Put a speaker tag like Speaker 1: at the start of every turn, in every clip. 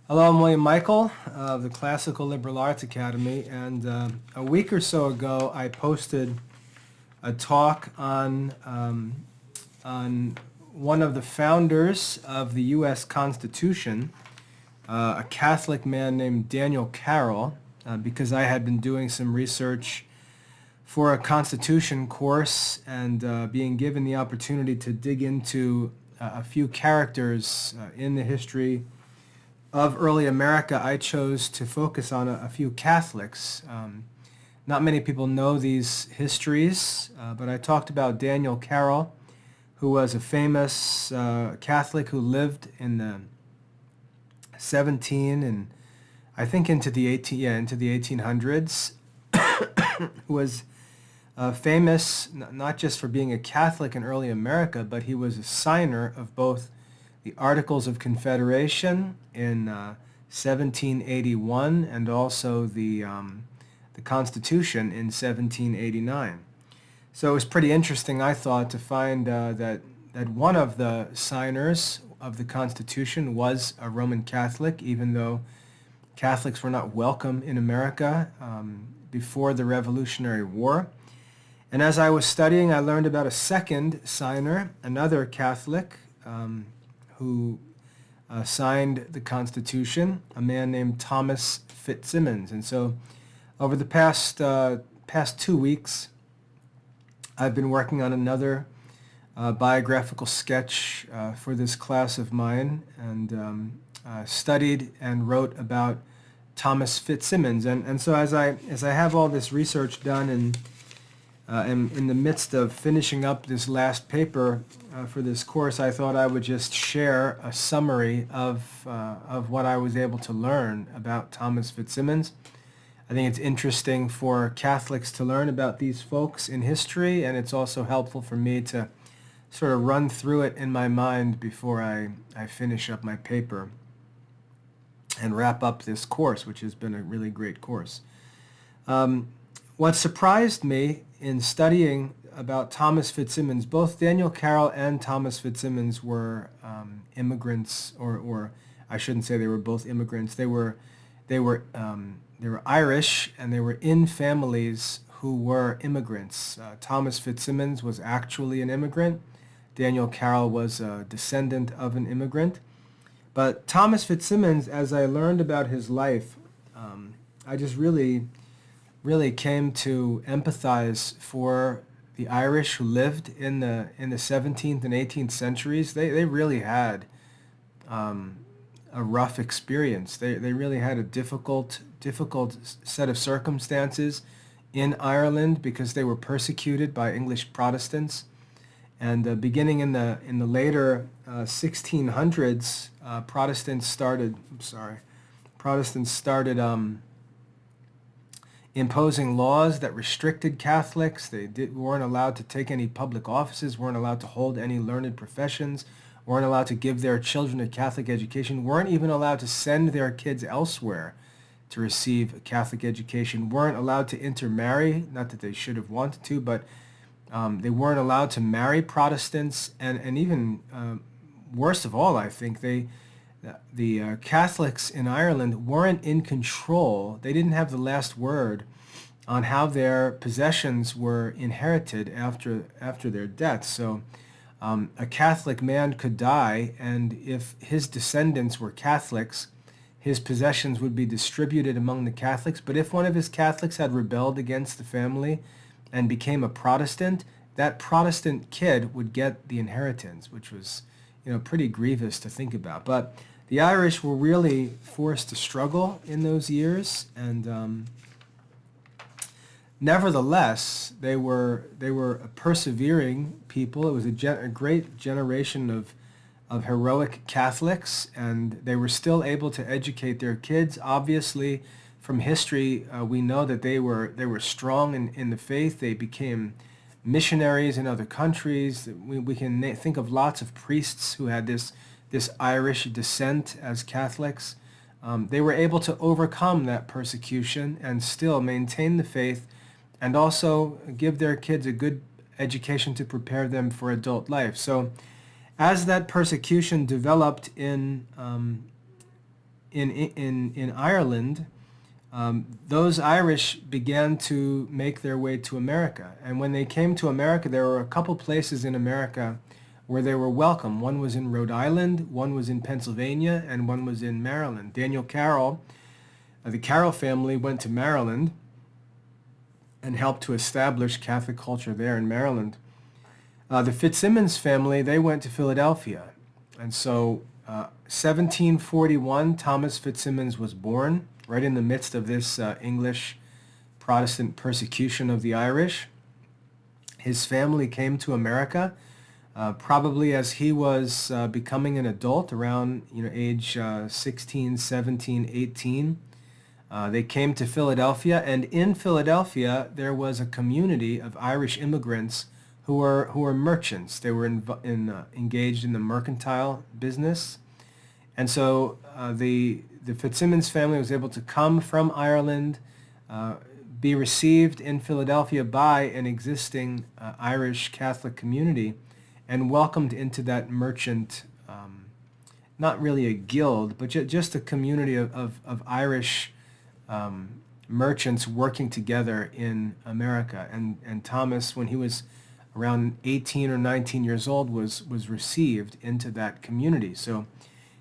Speaker 1: Hello, I'm William Michael of the Classical Liberal Arts Academy, and a week or so ago I posted a talk on one of the founders of the U.S. Constitution, a Catholic man named Daniel Carroll, because I had been doing some research for a Constitution course and being given the opportunity to dig into a few characters in the history of early America. I chose to focus on a few Catholics. Not many people know these histories, but I talked about Daniel Carroll, who was a famous Catholic who lived in the 17 and I think into the 1800s, who was famous not just for being a Catholic in early America, but he was a signer of both the Articles of Confederation in 1781 and also the Constitution in 1789. So it was pretty interesting, I thought, to find that one of the signers of the Constitution was a Roman Catholic, even though Catholics were not welcome in America before the Revolutionary War. And as I was studying, I learned about a second signer, another Catholic, who signed the Constitution, a man named Thomas FitzSimons. And so over the past 2 weeks, I've been working on another biographical sketch for this class of mine, and studied and wrote about Thomas FitzSimons. And so as I have all this research done and am in the midst of finishing up this last paper for this course, I thought I would just share a summary of what I was able to learn about Thomas FitzSimons. I think it's interesting for Catholics to learn about these folks in history, and it's also helpful for me to sort of run through it in my mind before I finish up my paper and wrap up this course, which has been a really great course. What surprised me in studying about Thomas FitzSimons, both Daniel Carroll and Thomas FitzSimons were immigrants, or I shouldn't say they were both immigrants. They were Irish, and they were in families who were immigrants. Thomas FitzSimons was actually an immigrant. Daniel Carroll was a descendant of an immigrant. But Thomas FitzSimons, as I learned about his life, I just really came to empathize for the Irish who lived in the 17th and 18th centuries. They really had a rough experience. They really had a difficult set of circumstances in Ireland because they were persecuted by English Protestants. And beginning in the later 1600s, Protestants started imposing laws that restricted Catholics. They weren't allowed to take any public offices, weren't allowed to hold any learned professions, weren't allowed to give their children a Catholic education, weren't even allowed to send their kids elsewhere to receive a Catholic education, weren't allowed to intermarry, not that they should have wanted to, but they weren't allowed to marry Protestants, and even worst of all, I think, the Catholics in Ireland weren't in control. They didn't have the last word on how their possessions were inherited after their death. So a Catholic man could die, and if his descendants were Catholics, his possessions would be distributed among the Catholics. But if one of his Catholics had rebelled against the family and became a Protestant, that Protestant kid would get the inheritance, which was, pretty grievous to think about. But the Irish were really forced to struggle in those years, and nevertheless, they were a persevering people. It was a great generation of heroic Catholics, and they were still able to educate their kids. Obviously, from history, we know that they were strong in the faith. They became missionaries in other countries. We can think of lots of priests who had this Irish descent as Catholics. They were able to overcome that persecution and still maintain the faith, and also give their kids a good education to prepare them for adult life. So as that persecution developed in in Ireland, those Irish began to make their way to America. And when they came to America, there were a couple places in America where they were welcome. One was in Rhode Island, one was in Pennsylvania, and one was in Maryland. Daniel Carroll, the Carroll family went to Maryland and helped to establish Catholic culture there in Maryland. The FitzSimons family, they went to Philadelphia. And so 1741, Thomas FitzSimons was born, right in the midst of this English Protestant persecution of the Irish. His family came to America probably as he was becoming an adult, around age 16, 17, 18. They came to Philadelphia, and in Philadelphia there was a community of Irish immigrants who were merchants. They were engaged in the mercantile business. And so the FitzSimons family was able to come from Ireland, be received in Philadelphia by an existing Irish Catholic community, and welcomed into that merchant, not really a guild, but just a community of Irish merchants working together in America. And Thomas, when he was around 18 or 19 years old, was received into that community. So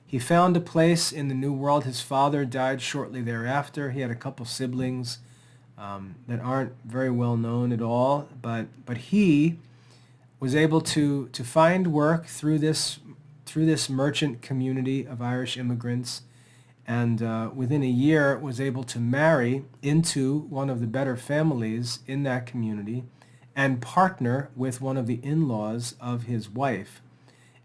Speaker 1: he found a place in the New World. His father died shortly thereafter. He had a couple siblings that aren't very well known at all, but he was able to find work through this merchant community of Irish immigrants, and within a year was able to marry into one of the better families in that community and partner with one of the in-laws of his wife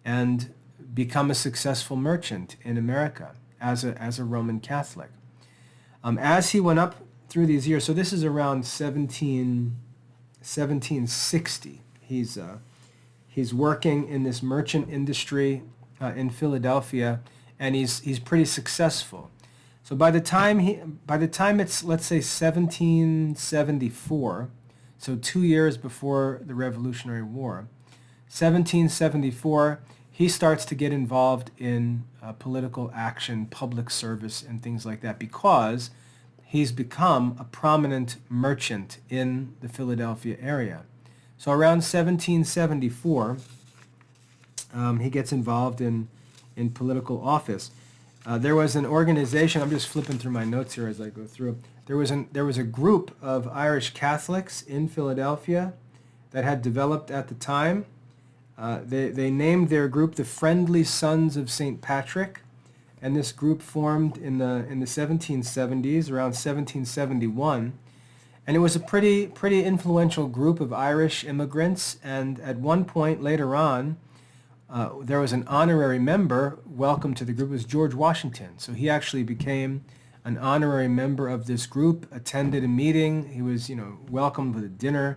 Speaker 1: and become a successful merchant in America as a Roman Catholic. As he went up through these years, so this is around 1760, he's working in this merchant industry in Philadelphia, and he's pretty successful. So by the time it's, let's say, 1774, so 2 years before the Revolutionary War, 1774, he starts to get involved in political action, public service, and things like that, because he's become a prominent merchant in the Philadelphia area. So around 1774, he gets involved in political office. There was an organization, I'm just flipping through my notes here as I go through. There was a group of Irish Catholics in Philadelphia that had developed at the time. They named their group the Friendly Sons of St. Patrick, and this group formed in the 1770s, around 1771. And it was a pretty influential group of Irish immigrants, and at one point later on, there was an honorary member welcomed to the group. It was George Washington. So he actually became an honorary member of this group, attended a meeting. He was, welcomed with a dinner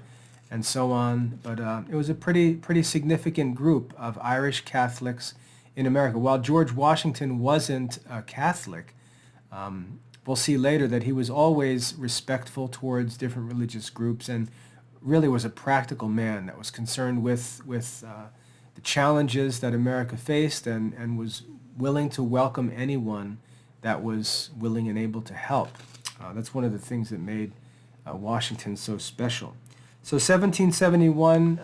Speaker 1: and so on. But it was a pretty significant group of Irish Catholics in America. While George Washington wasn't a Catholic, we'll see later that he was always respectful towards different religious groups and really was a practical man that was concerned with the challenges that America faced and was willing to welcome anyone that was willing and able to help. That's one of the things that made Washington so special. So 1771,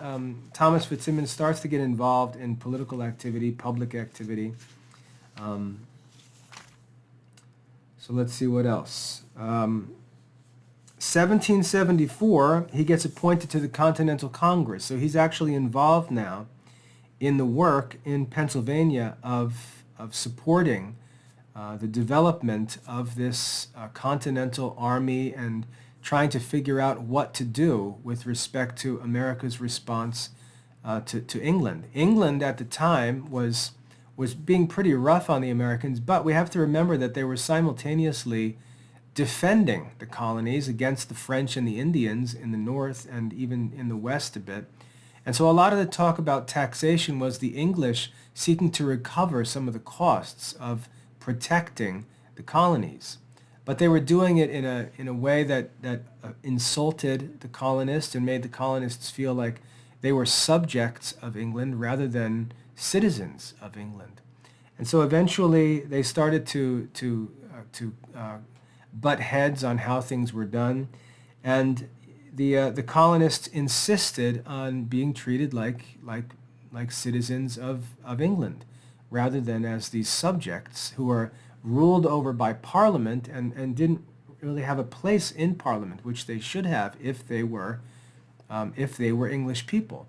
Speaker 1: Thomas FitzSimons starts to get involved in political activity, public activity. So let's see what else. 1774, he gets appointed to the Continental Congress. So he's actually involved now in the work in Pennsylvania of supporting the development of this Continental Army and trying to figure out what to do with respect to America's response to England. England at the time was being pretty rough on the Americans, but we have to remember that they were simultaneously defending the colonies against the French and the Indians in the north and even in the west a bit. And so a lot of the talk about taxation was the English seeking to recover some of the costs of protecting the colonies. But they were doing it in a way that insulted the colonists and made the colonists feel like they were subjects of England rather than citizens of England. And so eventually they started to butt heads on how things were done, and the colonists insisted on being treated like citizens of England, rather than as these subjects who are ruled over by Parliament and didn't really have a place in Parliament, which they should have if they were English people.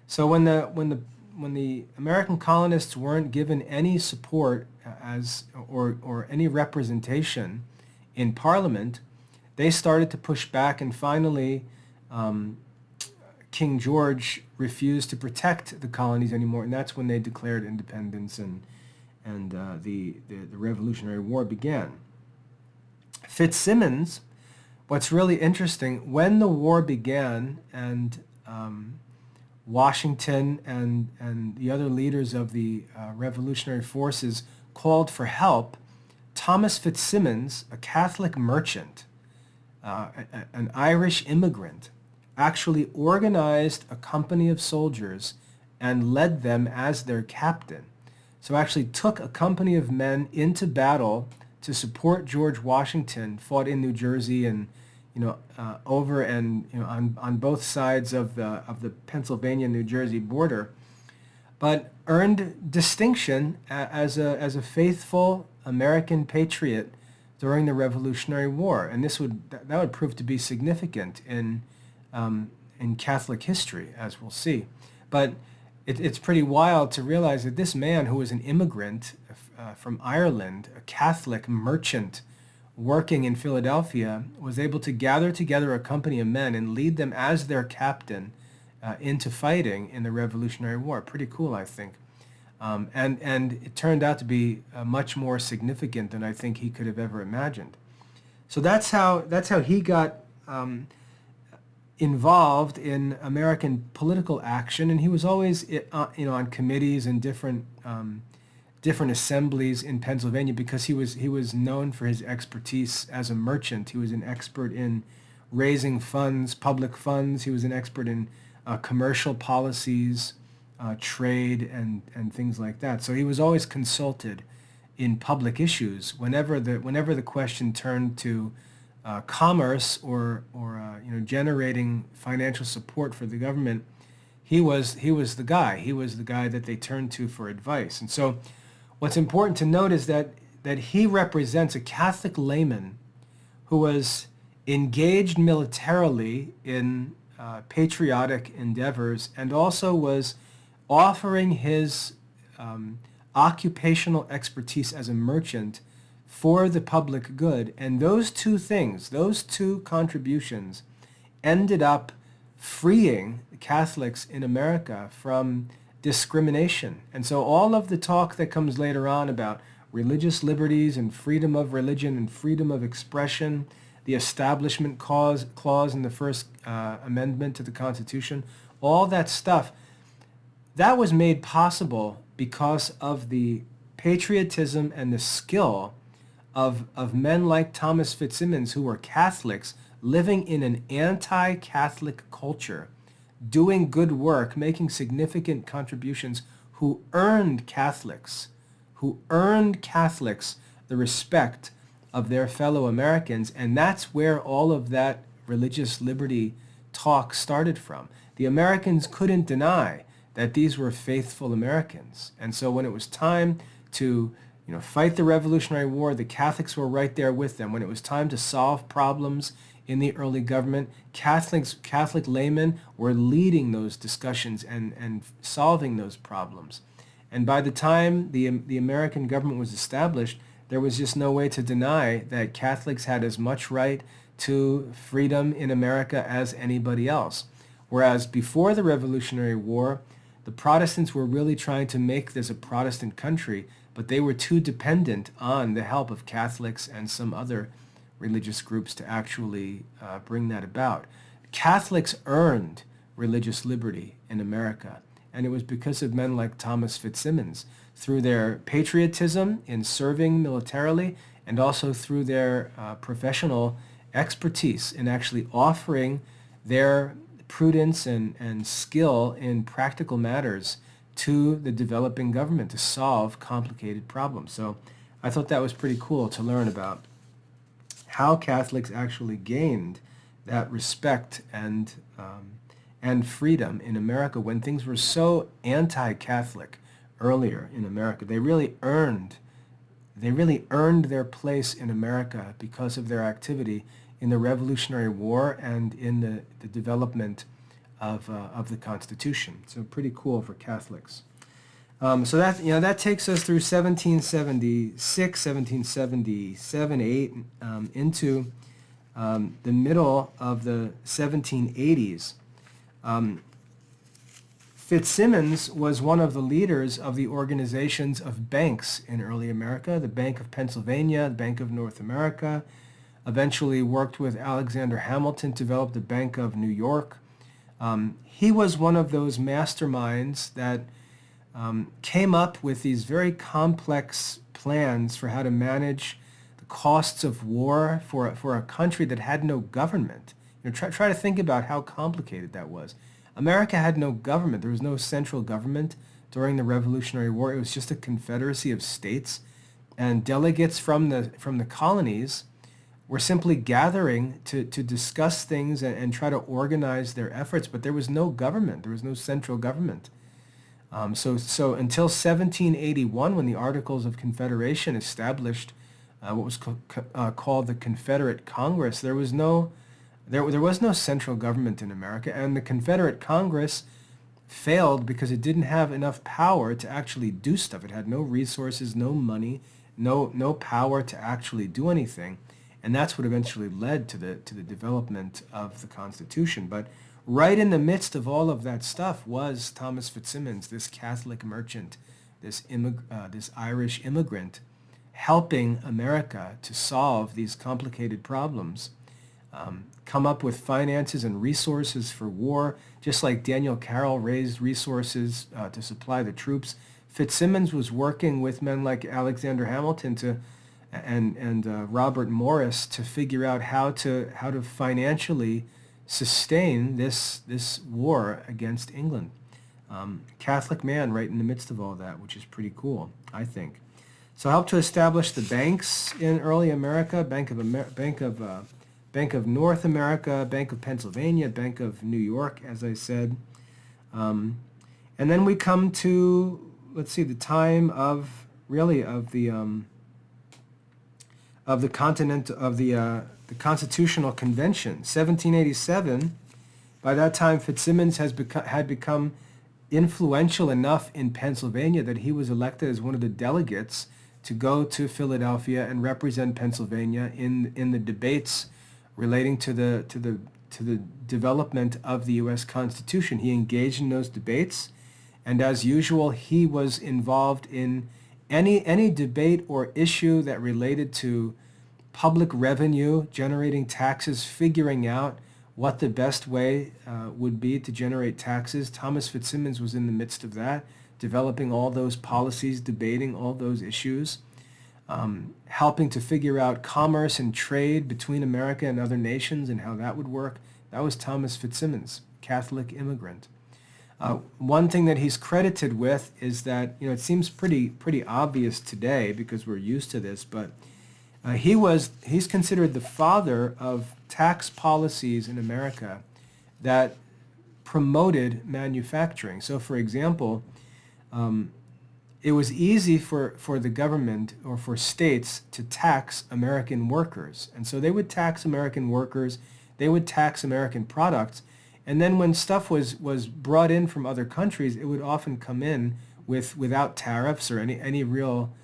Speaker 1: So when the American colonists weren't given any support or any representation in Parliament, they started to push back, and finally King George refused to protect the colonies anymore, and that's when they declared independence, and the Revolutionary War began. FitzSimons, what's really interesting, when the war began and Washington and the other leaders of the revolutionary forces called for help, Thomas FitzSimons, a Catholic merchant, an Irish immigrant, actually organized a company of soldiers and led them as their captain. So actually took a company of men into battle to support George Washington, fought in New Jersey and over and on both sides of the Pennsylvania-New Jersey border, but earned distinction as a faithful American patriot during the Revolutionary War, and that would prove to be significant in Catholic history, as we'll see. But it's pretty wild to realize that this man, who was an immigrant from Ireland, a Catholic merchant working in Philadelphia, was able to gather together a company of men and lead them as their captain into fighting in the Revolutionary War. Pretty cool, I think. And it turned out to be much more significant than I think he could have ever imagined. So that's how he got involved in American political action, and he was always on committees and different assemblies in Pennsylvania because he was known for his expertise as a merchant. He was an expert in raising funds, public funds. He was an expert in commercial policies, trade, and things like that. So he was always consulted in public issues whenever the question turned to commerce or generating financial support for the government. He was the guy. He was the guy that they turned to for advice. And so what's important to note is that he represents a Catholic layman who was engaged militarily in patriotic endeavors and also was offering his occupational expertise as a merchant for the public good. And those two things, those two contributions, ended up freeing Catholics in America from discrimination. And so all of the talk that comes later on about religious liberties and freedom of religion and freedom of expression, the Establishment Clause in the First Amendment to the Constitution, all that stuff, that was made possible because of the patriotism and the skill of men like Thomas FitzSimons, who were Catholics living in an anti-Catholic culture, doing good work, making significant contributions, who earned Catholics the respect of their fellow Americans. And that's where all of that religious liberty talk started from. The Americans couldn't deny that these were faithful Americans. And so when it was time to fight the Revolutionary War, the Catholics were right there with them. When it was time to solve problems in the early government, Catholic laymen were leading those discussions and solving those problems. And by the time the American government was established, there was just no way to deny that Catholics had as much right to freedom in America as anybody else. Whereas before the Revolutionary War, the Protestants were really trying to make this a Protestant country, but they were too dependent on the help of Catholics and some other religious groups to actually bring that about. Catholics earned religious liberty in America, and it was because of men like Thomas FitzSimons, through their patriotism in serving militarily and also through their professional expertise in actually offering their prudence and skill in practical matters to the developing government to solve complicated problems. So I thought that was pretty cool to learn about how Catholics actually gained that respect and freedom in America when things were so anti-Catholic earlier in America. They really earned their place in America because of their activity in the Revolutionary War and in the development of the Constitution. So pretty cool for Catholics. So that takes us through 1776, 1777, 8, into the middle of the 1780s. FitzSimons was one of the leaders of the organizations of banks in early America, the Bank of Pennsylvania, the Bank of North America, eventually worked with Alexander Hamilton to develop the Bank of New York. He was one of those masterminds that came up with these very complex plans for how to manage the costs of war for a country that had no government. Try to think about how complicated that was. America had no government. There was no central government during the Revolutionary War. It was just a confederacy of states, and delegates from the colonies were simply gathering to discuss things and try to organize their efforts, but there was no government. There was no central government. So until 1781, when the Articles of Confederation established what was called the Confederate Congress, there was no central government in America, and the Confederate Congress failed because it didn't have enough power to actually do stuff. It had no resources, no money, no power to actually do anything, and that's what eventually led to the development of the Constitution. But right in the midst of all of that stuff was Thomas FitzSimons, this Catholic merchant, this Irish immigrant, helping America to solve these complicated problems, come up with finances and resources for war, just like Daniel Carroll raised resources to supply the troops. FitzSimons was working with men like Alexander Hamilton and Robert Morris to figure out how to financially sustain this war against England. Catholic man right in the midst of all that, which is pretty cool, I think. So helped to establish the banks in early America, Bank of North America, Bank of Pennsylvania, Bank of New York, as I said. And then we come to, let's see, the time of the Constitutional Convention, 1787. By that time, FitzSimons had become influential enough in Pennsylvania that he was elected as one of the delegates to go to Philadelphia and represent Pennsylvania in the debates relating to the development of the U.S. Constitution. He engaged in those debates, and as usual, he was involved in any debate or issue that related to public revenue, generating taxes, figuring out what the best way would be to generate taxes. Thomas FitzSimons was in the midst of that, developing all those policies, debating all those issues, helping to figure out commerce and trade between America and other nations and how that would work. That was Thomas FitzSimons, Catholic immigrant. One thing that he's credited with is that, it seems pretty obvious today because we're used to this, but he's considered the father of tax policies in America that promoted manufacturing. So, for example, it was easy for the government or for states to tax American workers. And so they would tax American workers, they would tax American products, and then when stuff was brought in from other countries, it would often come in without tariffs or any real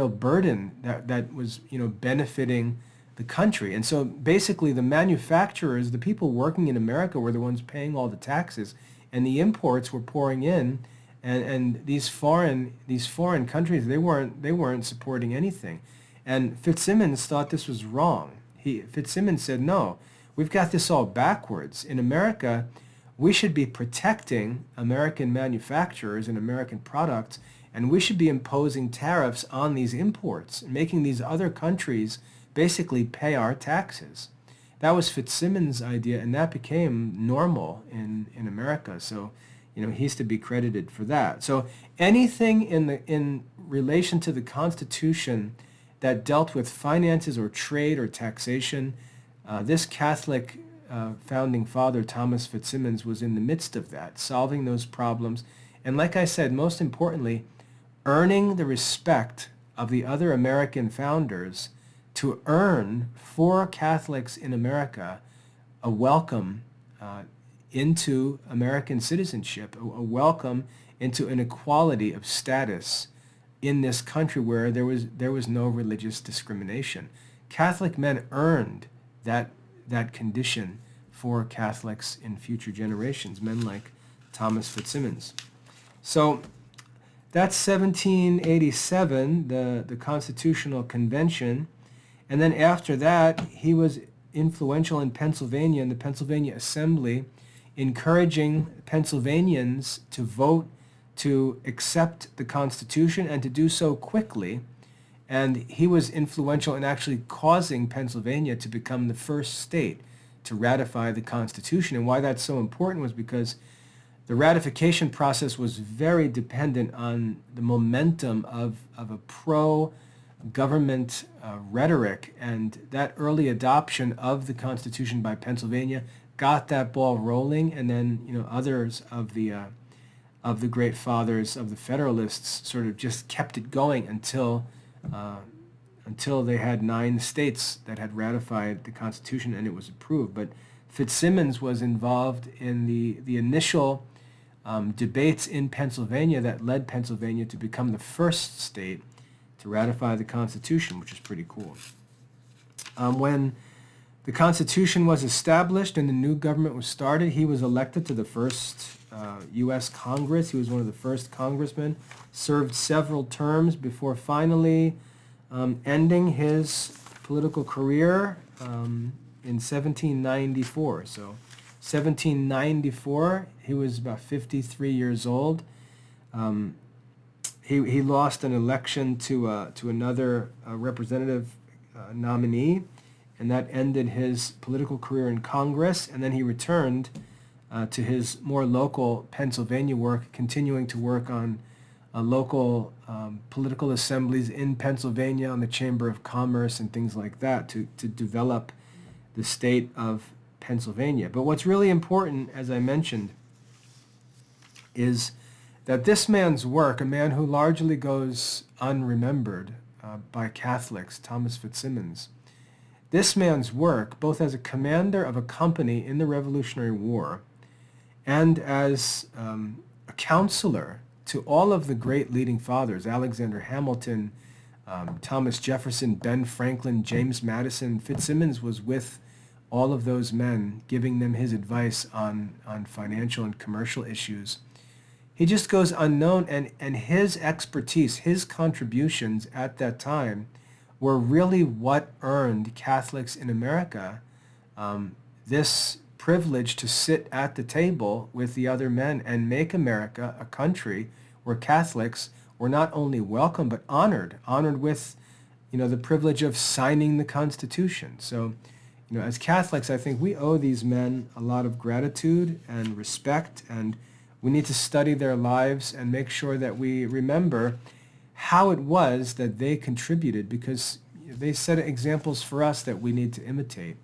Speaker 1: burden that was benefiting the country. And so basically the manufacturers, the people working in America, were the ones paying all the taxes, and the imports were pouring in, and these foreign countries, they weren't supporting anything. And FitzSimons thought this was wrong. FitzSimons said, no, we've got this all backwards. In America, we should be protecting American manufacturers and American products, and we should be imposing tariffs on these imports, making these other countries basically pay our taxes. That was FitzSimons' idea, and that became normal in America. So, he's to be credited for that. So anything in relation to the Constitution that dealt with finances or trade or taxation, this Catholic founding father, Thomas FitzSimons, was in the midst of that, solving those problems. And like I said, most importantly, earning the respect of the other American founders to earn for Catholics in America a welcome into American citizenship, a welcome into an equality of status in this country where there was no religious discrimination. Catholic men earned that condition for Catholics in future generations, men like Thomas FitzSimons. So that's 1787, the Constitutional Convention. And then after that, he was influential in Pennsylvania, in the Pennsylvania Assembly, encouraging Pennsylvanians to vote to accept the Constitution and to do so quickly. And he was influential in actually causing Pennsylvania to become the first state to ratify the Constitution. And why that's so important was because the ratification process was very dependent on the momentum of a pro-government rhetoric, and that early adoption of the Constitution by Pennsylvania got that ball rolling, and then others of the great fathers of the Federalists sort of just kept it going until they had 9 states that had ratified the Constitution and it was approved. But FitzSimons was involved in the initial debates in Pennsylvania that led Pennsylvania to become the first state to ratify the Constitution, which is pretty cool. When the Constitution was established and the new government was started, he was elected to the first U.S. Congress. He was one of the first congressmen, served several terms before finally ending his political career in 1794. So 1794, he was about 53 years old. He lost an election to another representative nominee, and that ended his political career in Congress, and then he returned to his more local Pennsylvania work, continuing to work on local political assemblies in Pennsylvania, on the Chamber of Commerce and things like that, to develop the state of Pennsylvania. But what's really important, as I mentioned, is that this man's work, a man who largely goes unremembered by Catholics, Thomas FitzSimons, this man's work, both as a commander of a company in the Revolutionary War and as a counselor to all of the great leading fathers, Alexander Hamilton, Thomas Jefferson, Ben Franklin, James Madison, FitzSimons was with all of those men, giving them his advice on financial and commercial issues. He just goes unknown, and his expertise, his contributions at that time were really what earned Catholics in America this privilege to sit at the table with the other men and make America a country where Catholics were not only welcome but honored with the privilege of signing the Constitution. So as Catholics, I think we owe these men a lot of gratitude and respect, and we need to study their lives and make sure that we remember how it was that they contributed, because they set examples for us that we need to imitate.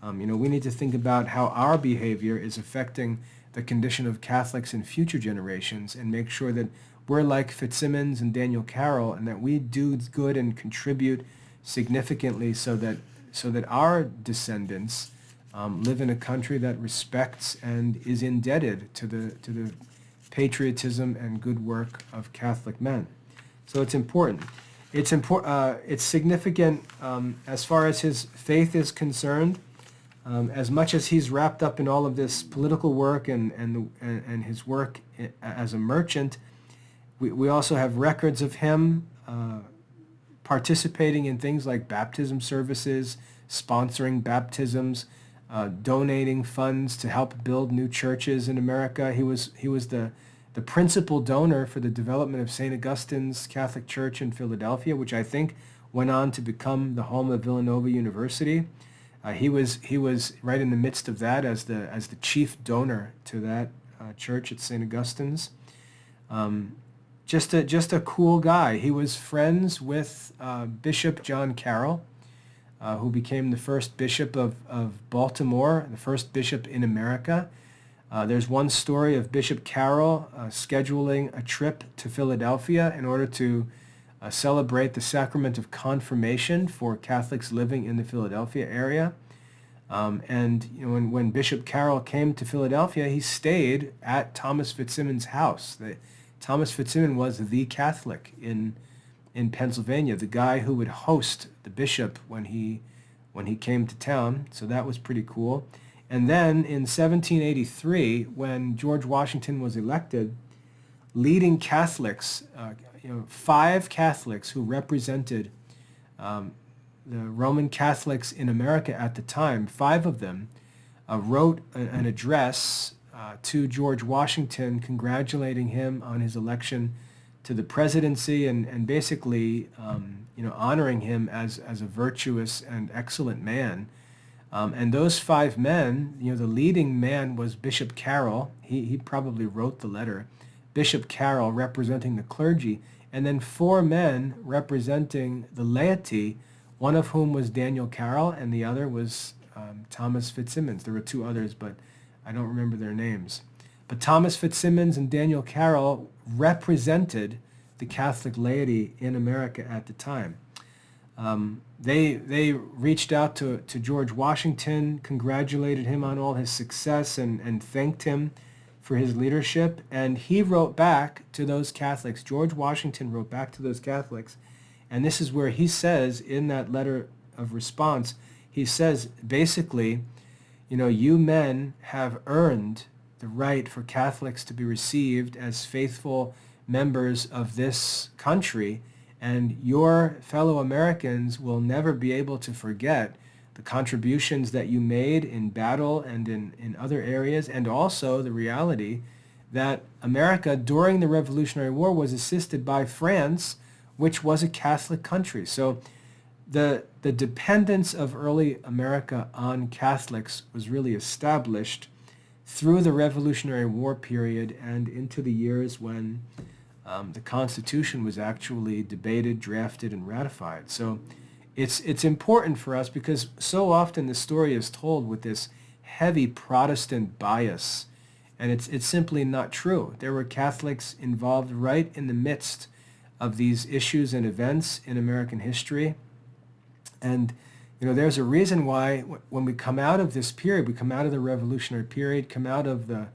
Speaker 1: We need to think about how our behavior is affecting the condition of Catholics in future generations and make sure that we're like FitzSimons and Daniel Carroll, and that we do good and contribute significantly so that our descendants live in a country that respects and is indebted to the patriotism and good work of Catholic men. So it's important. It's significant as far as his faith is concerned. As much as he's wrapped up in all of this political work and his work as a merchant, we also have records of him participating in things like baptism services, sponsoring baptisms, donating funds to help build new churches in America. He was the principal donor for the development of St. Augustine's Catholic Church in Philadelphia, which I think went on to become the home of Villanova University. He was right in the midst of that as the chief donor to church at St. Augustine's. Just a cool guy. He was friends with Bishop John Carroll, who became the first bishop of Baltimore, the first bishop in America. There's one story of Bishop Carroll scheduling a trip to Philadelphia in order to celebrate the sacrament of confirmation for Catholics living in the Philadelphia area. And when Bishop Carroll came to Philadelphia, he stayed at Thomas FitzSimons' house. Thomas FitzSimons was the Catholic in Pennsylvania, the guy who would host the bishop when he came to town. So that was pretty cool. And then in 1783, when George Washington was elected, leading Catholics, 5 Catholics who represented the Roman Catholics in America at the time, 5 of them wrote an address to George Washington congratulating him on his election to the presidency and basically honoring him as a virtuous and excellent man. And those 5 men, the leading man was Bishop Carroll. He probably wrote the letter. Bishop Carroll representing the clergy, and then 4 men representing the laity, one of whom was Daniel Carroll, and the other was Thomas FitzSimons. There were 2 others, but I don't remember their names. But Thomas FitzSimons and Daniel Carroll represented the Catholic laity in America at the time. They reached out to George Washington, congratulated him on all his success, and thanked him for his leadership. And he wrote back to those Catholics. George Washington wrote back to those Catholics. And this is where he says in that letter of response, he says basically, you men have earned the right for Catholics to be received as faithful members of this country, and your fellow Americans will never be able to forget the contributions that you made in battle and in other areas, and also the reality that America during the Revolutionary War was assisted by France, which was a Catholic country. So the dependence of early America on Catholics was really established through the Revolutionary War period and into the years when the Constitution was actually debated, drafted, and ratified. So it's important for us because so often the story is told with this heavy Protestant bias, and it's simply not true. There were Catholics involved right in the midst of these issues and events in American history. And there's a reason why when we come out of this period, we come out of the Revolutionary period, come out of the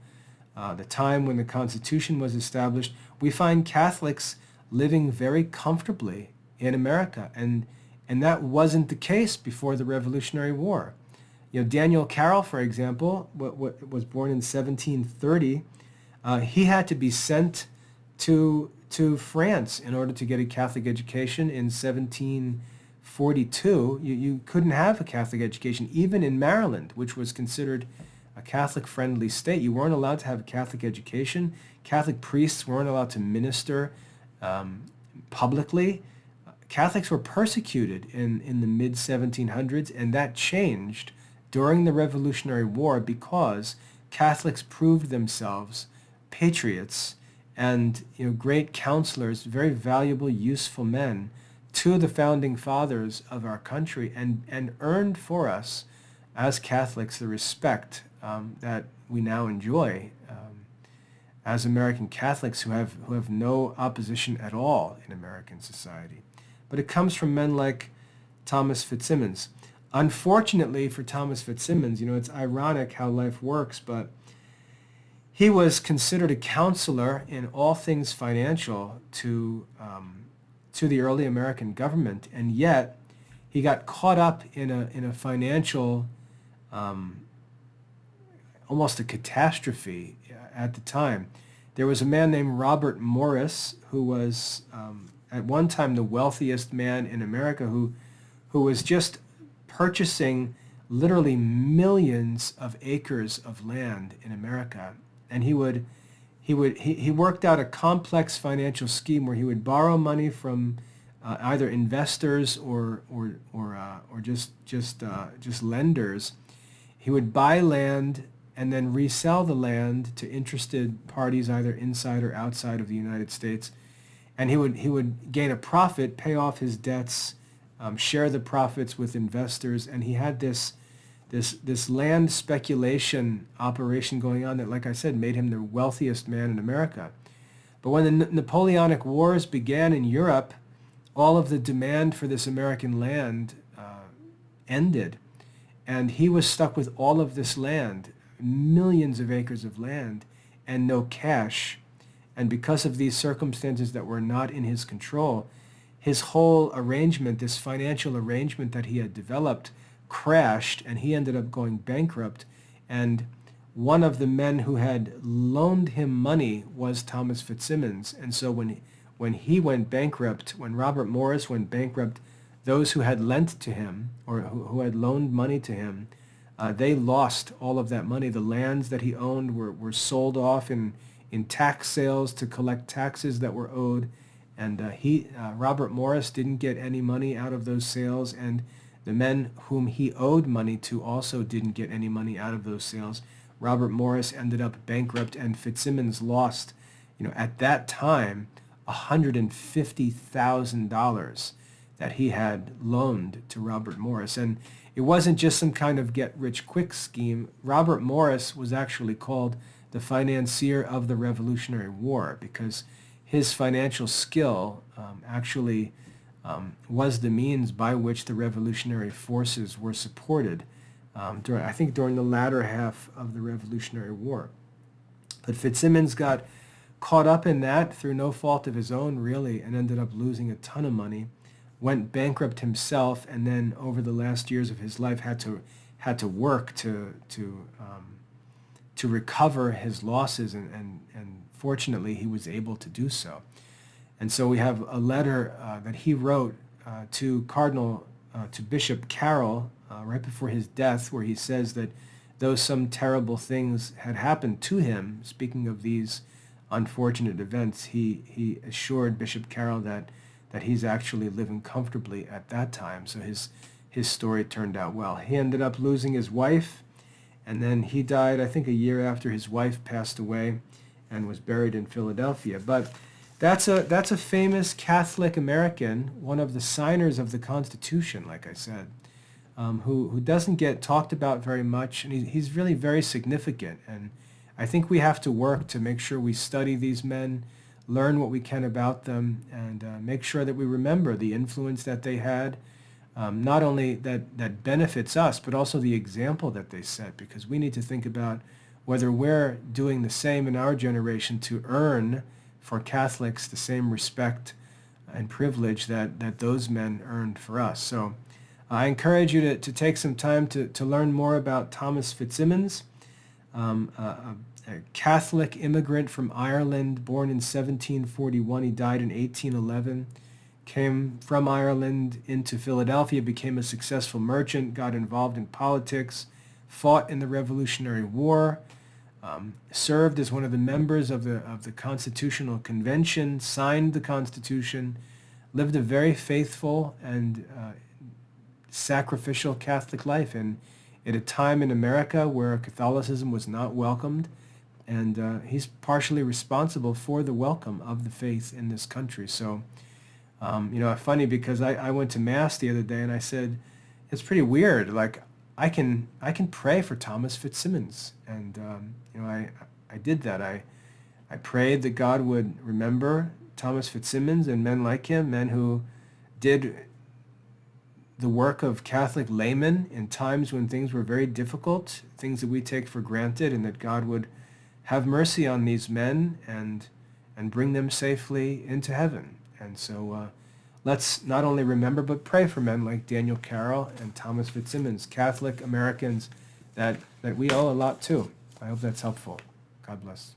Speaker 1: time when the Constitution was established, we find Catholics living very comfortably in America, and that wasn't the case before the Revolutionary War. Daniel Carroll, for example, was born in 1730. He had to be sent to France in order to get a Catholic education in 1742. You couldn't have a Catholic education, even in Maryland, which was considered a Catholic-friendly state. You weren't allowed to have a Catholic education. Catholic priests weren't allowed to minister publicly. Catholics were persecuted in the mid-1700s, and that changed during the Revolutionary War because Catholics proved themselves patriots and great counselors, very valuable, useful men to the founding fathers of our country, and earned for us as Catholics the respect that we now enjoy as American Catholics who have no opposition at all in American society. But it comes from men like Thomas FitzSimons. Unfortunately for Thomas FitzSimons, it's ironic how life works, but he was considered a counselor in all things financial to the early American government, and yet he got caught up in a financial, almost a catastrophe at the time. There was a man named Robert Morris who was at one time the wealthiest man in America who was just purchasing literally millions of acres of land in America. And he worked out a complex financial scheme where he would borrow money from either investors or just lenders. He would buy land and then resell the land to interested parties either inside or outside of the United States. And he would gain a profit, pay off his debts, share the profits with investors, and he had this land speculation operation going on that, like I said, made him the wealthiest man in America. But when the Napoleonic Wars began in Europe, all of the demand for this American land ended, and he was stuck with all of this land, millions of acres of land, and no cash. And because of these circumstances that were not in his control, his whole arrangement, this financial arrangement that he had developed, crashed, and he ended up going bankrupt. And one of the men who had loaned him money was Thomas FitzSimons. And so when he went bankrupt, when Robert Morris went bankrupt, those who had lent to him or who had loaned money to him, they lost all of that money. The lands that he owned were sold off in tax sales to collect taxes that were owed. And Robert Morris didn't get any money out of those sales, and the men whom he owed money to also didn't get any money out of those sales. Robert Morris ended up bankrupt, and FitzSimons lost, at that time, $150,000 that he had loaned to Robert Morris. And it wasn't just some kind of get-rich-quick scheme. Robert Morris was actually called the financier of the Revolutionary War because his financial skill actually was the means by which the revolutionary forces were supported during the latter half of the Revolutionary War. But FitzSimons got caught up in that through no fault of his own, really, and ended up losing a ton of money, went bankrupt himself, and then over the last years of his life had to work to recover his losses, and fortunately he was able to do so. And so we have a letter that he wrote to Bishop Carroll right before his death, where he says that though some terrible things had happened to him, speaking of these unfortunate events, he assured Bishop Carroll that he's actually living comfortably at that time. So his story turned out well. He ended up losing his wife, and then he died, I think, a year after his wife passed away, and was buried in Philadelphia. But that's a famous Catholic American, one of the signers of the Constitution, like I said, who doesn't get talked about very much, and he's really very significant. And I think we have to work to make sure we study these men, learn what we can about them, and make sure that we remember the influence that they had, not only that benefits us, but also the example that they set, because we need to think about whether we're doing the same in our generation to earn for Catholics the same respect and privilege that those men earned for us. So I encourage you to take some time to learn more about Thomas FitzSimons, a Catholic immigrant from Ireland, born in 1741. He died in 1811. Came from Ireland into Philadelphia, became a successful merchant, got involved in politics, fought in the Revolutionary War, served as one of the members of the Constitutional Convention, signed the Constitution, lived a very faithful and sacrificial Catholic life, and at a time in America where Catholicism was not welcomed, and he's partially responsible for the welcome of the faith in this country. So, funny because I went to Mass the other day and I said, it's pretty weird. Like, I can pray for Thomas FitzSimons, and I did that. I prayed that God would remember Thomas FitzSimons and men like him, men who did the work of Catholic laymen in times when things were very difficult, things that we take for granted, and that God would have mercy on these men and bring them safely into heaven. And so let's not only remember but pray for men like Daniel Carroll and Thomas FitzSimons, Catholic Americans that we owe a lot to. I hope that's helpful. God bless.